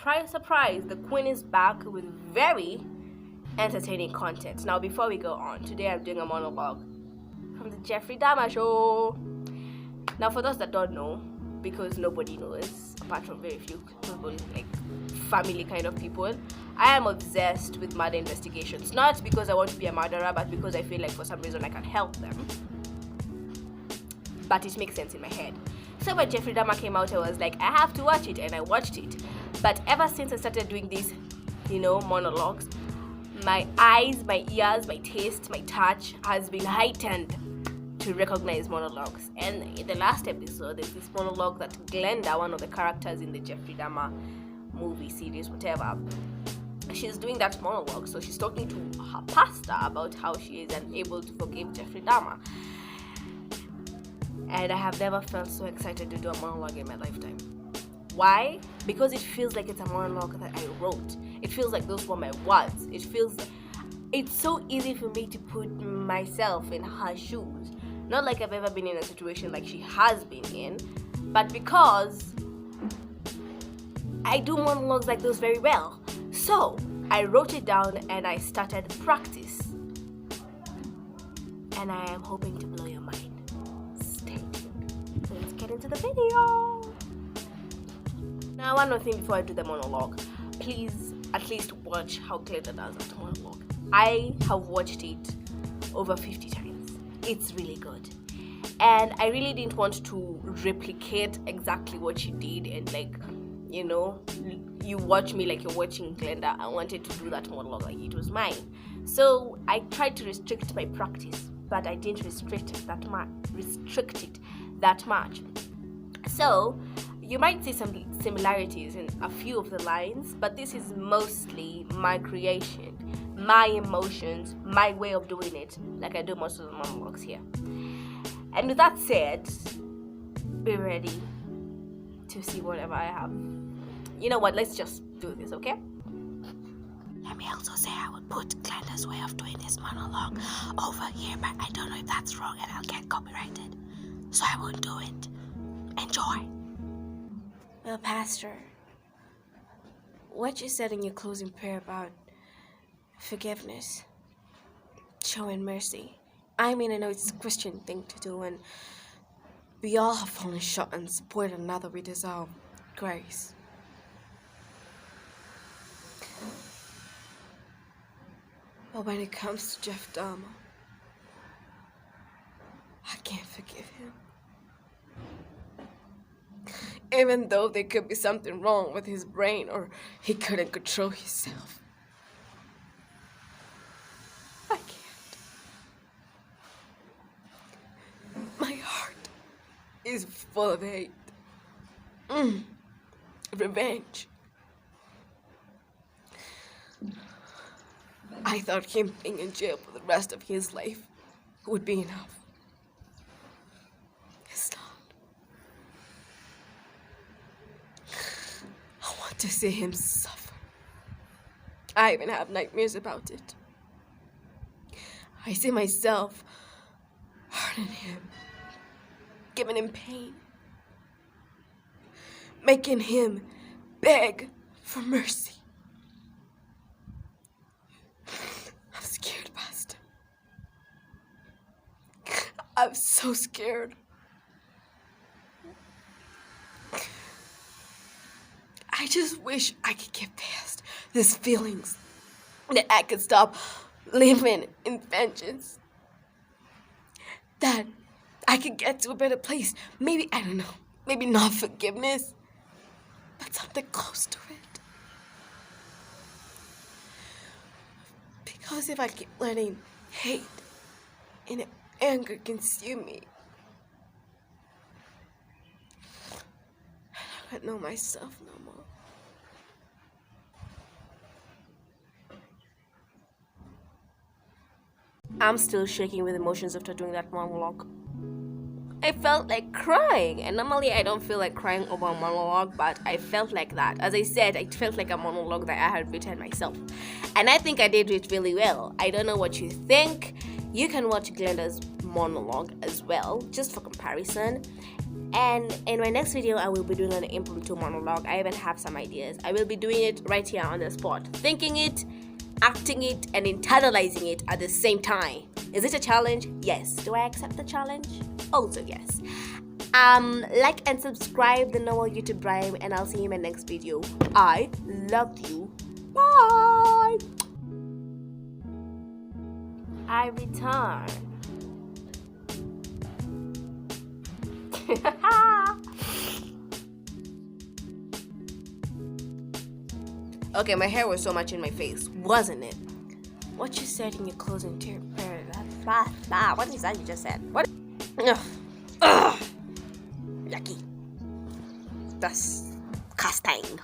surprise, surprise, the queen is back with very entertaining content. Now, before we go on, today I'm doing a monologue from the Jeffrey Dahmer Show. Now, for those that don't know, because nobody knows, apart from very few people, like family kind of people, I am obsessed with murder investigations. Not because I want to be a murderer, but because I feel like for some reason I can help them. But it makes sense in my head. So when Jeffrey Dahmer came out, I was like, I have to watch it, and I watched it. But ever since I started doing these, monologues, my eyes, my ears, my taste, my touch has been heightened to recognize monologues. And in the last episode, there's this monologue that Glenda, one of the characters in the Jeffrey Dahmer movie series, whatever, she's doing that monologue. So she's talking to her pastor about how she is unable to forgive Jeffrey Dahmer. And I have never felt so excited to do a monologue in my lifetime. Why? Because it feels like it's a monologue that I wrote. It feels like those were my words. It's so easy for me to put myself in her shoes. Not like I've ever been in a situation like she has been in, but because I do monologues like those very well. So I wrote it down and I started practice. And I am hoping to blow your mind. Stay tuned. So let's get into the video. Now, one more thing before I do the monologue. Please at least watch how Glenda does that monologue. I have watched it over 50 times. It's really good. And I really didn't want to replicate exactly what she did and you watch me like you're watching Glenda. I wanted to do that monologue like it was mine. So I tried to restrict my practice, but I didn't restrict it that much. So you might see some similarities in a few of the lines, but this is mostly my creation, my emotions, my way of doing it, like I do most of the monologues here. And with that said, be ready to see whatever I have. You know what? Let's just do this, okay? Let me also say I would put Glenda's way of doing this monologue over here, but I don't know if that's wrong and I'll get copyrighted. So I won't do it. Enjoy. Well, Pastor, what you said in your closing prayer about forgiveness, showing mercy. I mean, I know it's a Christian thing to do, and we all have fallen short and support another. We deserve grace. But when it comes to Jeff Dahmer, I can't forgive him. Even though there could be something wrong with his brain or he couldn't control himself. I can't. My heart is full of hate. Revenge. I thought him being in jail for the rest of his life would be enough. It's not. I want to see him suffer. I even have nightmares about it. I see myself hurting him, giving him pain, making him beg for mercy. I'm scared, Pastor. I'm so scared. I just wish I could get past these feelings, that I could stop living in vengeance, that I could get to a better place. Maybe, I don't know, maybe not forgiveness, but something close to it. Because if I keep letting hate and anger consume me, I don't know myself no more. I'm still shaking with emotions after doing that monologue. I felt like crying, and normally I don't feel like crying over a monologue, but I felt like that. As I said, it felt like a monologue that I had written myself, and I think I did it really well. I don't know what you think. You can watch Glenda's monologue as well, just for comparison. And in my next video, I will be doing an impromptu monologue. I even have some ideas. I will be doing it right here on the spot, thinking it, acting it, and internalizing it at the same time. Is it a challenge? Yes. Do I accept the challenge? Also yes. Like and subscribe, the normal YouTube rhyme, and I'll see you in my next video. I love you. Bye. I return. Okay, my hair was so much in my face, wasn't it? What you said in your closing what is that you just said? What? Ugh. Yucky. Disgusting.